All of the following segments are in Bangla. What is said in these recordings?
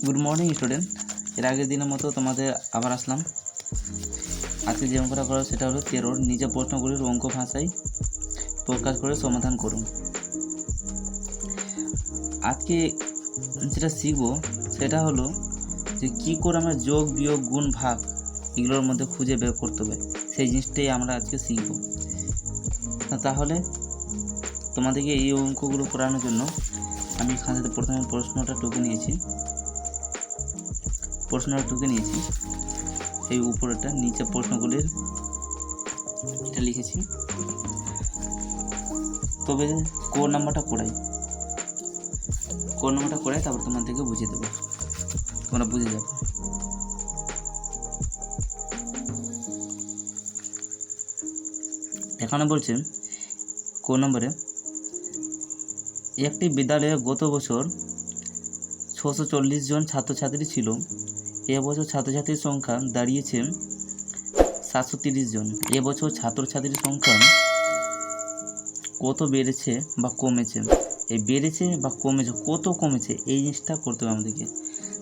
Good morning student. এর আগের দিনের মতো তোমাদের আবার আসলাম। আজকে যে অঙ্কটা করো সেটা হলো 13 নিচে প্রশ্নগুলির অঙ্ক ভাষায় প্রকাশ করে সমাধান করুন। আজকে যেটা শিখবো সেটা হলো যে কী করে আমরা যোগ বিয়োগ গুণ ভাগ এগুলোর মধ্যে খুঁজে বের করতে হবে, সেই জিনিসটাই আমরা আজকে শিখব। তাহলে তোমাদেরকে এই অঙ্কগুলো করানোর জন্য আমি খাতাতে প্রথমে প্রশ্নটা টুকে নিয়েছি, এই উপরেটা নিচে প্রশ্নগুলির এটা লিখেছি। তবে কোন নাম্বারটা করাই তারপর তোমাদেরকে বুঝিয়ে দেবো, তোমরা বুঝে যাবে। এখানে বলছে কোন নম্বরে একটি বিদ্যালয়ে গত বছর 640 জন ছাত্রছাত্রী ছিল, এবছর ছাত্রছাত্রীর সংখ্যা দাঁড়িয়েছে 730 জন। এবছর ছাত্রছাত্রীর সংখ্যা কত বেড়েছে বা কমেছে? এই বেড়েছে বা কমেছে, কত কমেছে এই জিনিসটা করতে হবে আমাদেরকে।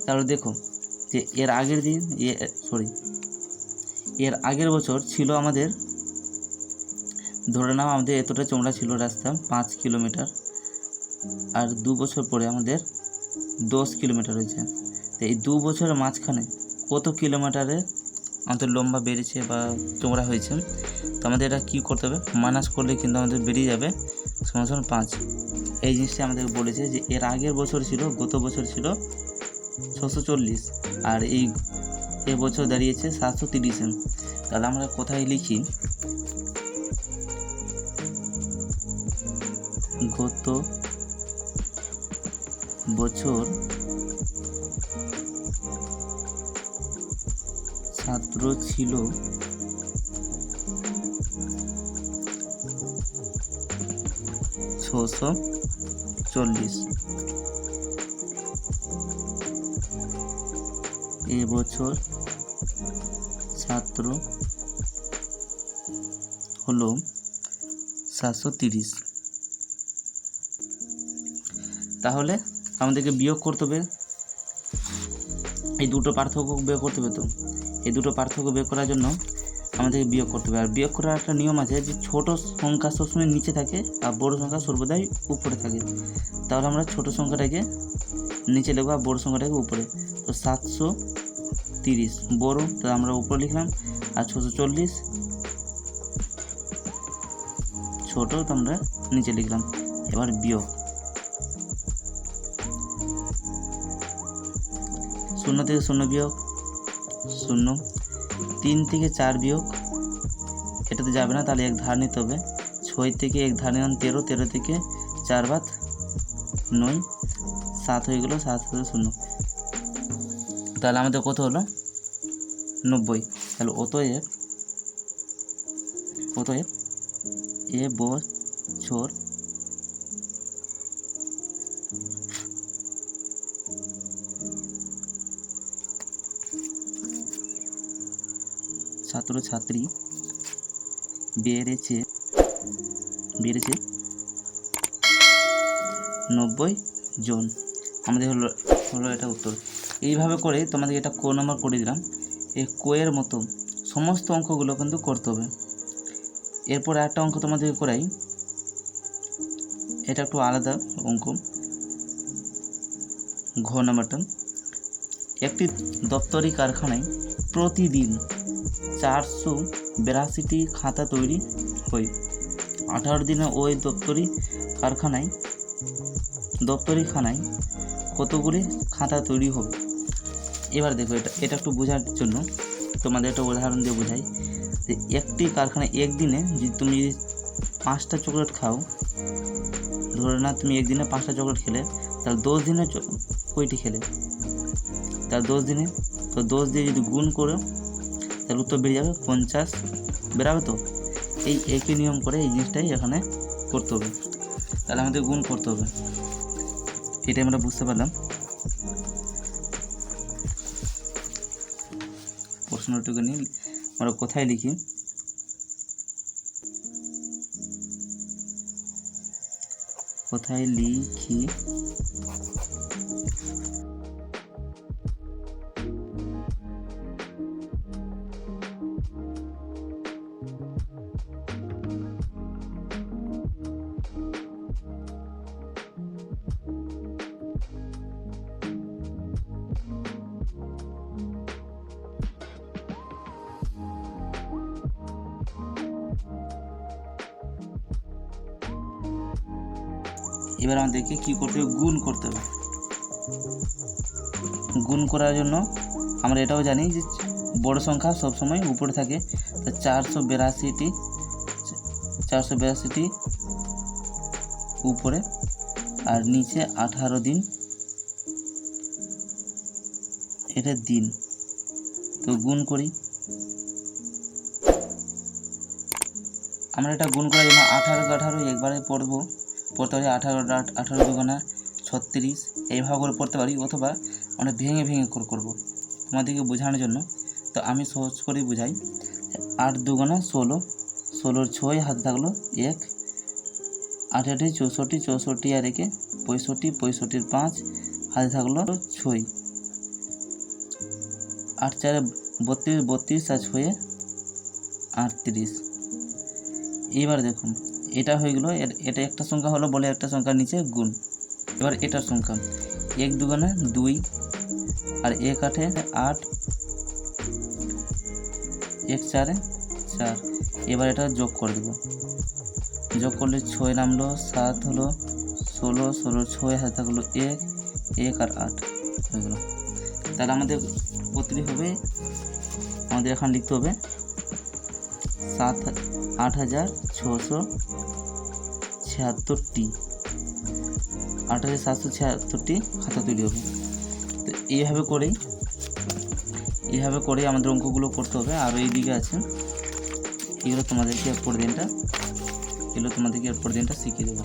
তাহলে দেখো যে এর আগের বছর ছিল আমাদের, ধরে নাও আমাদের এতটা চওড়া ছিল রাস্তা 5 কিলোমিটার, আর 2 বছর পরে আমাদের 10 কিলোমিটার হয়েছে। তো এই 2 বছরের মাঝখানে কত কিলোমিটারে আমাদের লম্বা বেড়েছে বা চওড়া হয়েছে, তো আমাদের এটা কী করতে হবে, মাইনাস করলে কিন্তু আমাদের বেরিয়ে যাবে সমান 5। এই জিনিসটা আমাদের বলেছে যে এর আগের বছর ছিল, গত বছর ছিল 640, আর এ বছর দাঁড়িয়েছে 730। তাহলে আমরা কোথায় লিখি, গত বছর ছাত্র ছিল 640, এবছর ছাত্র হলো 730। তাহলে আমাদেরকে বিয়োগ করতে হবে, এই দুটো পার্থক্য বের করতে হবে। তো এই দুটো পার্থক্য বের করার জন্য আমাদেরকে বিয়োগ করতে হবে। আর বিয়োগ করার একটা নিয়ম আছে যে ছোট সংখ্যা সবসময় নিচে থাকে আর বড় সংখ্যা সর্বদাই উপরে থাকে। তাহলে আমরা ছোট সংখ্যাটাকে নিচে লিখবো আর বড় সংখ্যাটাকে উপরে। তো 730 বড়, তো আমরা উপরে লিখলাম, আর 640 ছোট, তো আমরা নিচে লিখলাম। এবার বিয়োগ, 0 থেকে 0 বিয়োগ 0, 3 থেকে 4 বিয়োগ, এটাতে যাবে না, তাহলে এক ধার নিতে হবে। 6 থেকে এক ধার নিলাম 13, 13 থেকে 4 বাদ 9, 7 হয়ে গেলো, 7 থেকে 0। তাহলে আমাদের কত হলো, 90। তাহলে অতএব এ বছর ছাত্রছাত্রী বেড়েছে 90 জন। আমাদের হলো এটা উত্তর। এইভাবে করে তোমাদের এটা ক নম্বর করে দিলাম। এই কোয়ের মতো সমস্ত অঙ্কগুলো কিন্তু করতে হবে। এরপর একটা অঙ্ক তোমাদের করাই, এটা একটু আলাদা অঙ্ক। ঘ নাম্বারটা, একটি দপ্তরি কারখানায় প্রতিদিন 482টি খাতা তৈরি হয়। 18 দিনে ওই দপ্তরিখানায় কতগুলি খাতা তৈরি হবে? এবার দেখো এটা একটু বোঝার জন্য তোমাদের একটা উদাহরণ দিয়ে বোঝাই। যে একটি কারখানায় একদিনে যদি তুমি 5টা চকলেট খাও, ধরে না তুমি একদিনে 5টা চকলেট খেলে, তাহলে 10 দিনে কয়টি খেলে? তাহলে 10 দিনে, তো 10 দিয়ে যদি গুণ করো তাহলে উত্তর বেরিয়ে যাবে 50 বেরাবে। তো এই একই নিয়ম করে এই জিনিসটাই এখানে করতে হবে। তাহলে আমাদের গুণ করতে হবে, এটাই আমরা বুঝতে পারলাম। প্রশ্নটুকু নিয়ে আমরা কোথায় লিখি, এবার আমাদেরকে কী করতে হবে, গুণ করতে হবে। গুণ করার জন্য আমরা এটাও জানি যে বড় সংখ্যা সবসময় উপরে থাকে। তো 482টি উপরে আর নিচে 18 দিন, এটা দিন। তো গুণ করি, আমরা এটা গুণ করার জন্য 18 একবারে পড়তে পারি। 18 দুগুণা 36 এইভাবে করে পড়তে পারি, অথবা আমরা ভেঙে ভেঙে করবো তোমাদেরকে বোঝানোর জন্য। তো আমি সহজ করেই বোঝাই। 8 দুগুণা 16, 16 6 হাতে থাকলো 1, 8 64, 64 আর 1 65, 65 5 হাতে থাকলো 6, 8 4 32, 32 আর 6 38। এবার দেখুন এটা হয়ে গেল, এটা একটা সংখ্যা হলো বলে একটা সংখ্যার নিচে গুণ। এবার এটার সংখ্যা 1 দুগুণে 2 আর 1 8 8, 1 4 4। এবার এটা যোগ করে দেবো, যোগ করলে 6 নামলো, 7 হলো, 16 16 6 হাতে থাকলো 1 1 আর 8 হয়ে গেল। তাহলে আমাদের কতটি হবে, আমাদের এখন লিখতে হবে 8676টি, 8776টি খাতা তৈরি হবে। তো এইভাবে করেই আমাদের অঙ্কগুলো করতে হবে। আরও এই দিকে আছে, এগুলো তোমাদেরকে পরের দিনটা শিখিয়ে দেবো।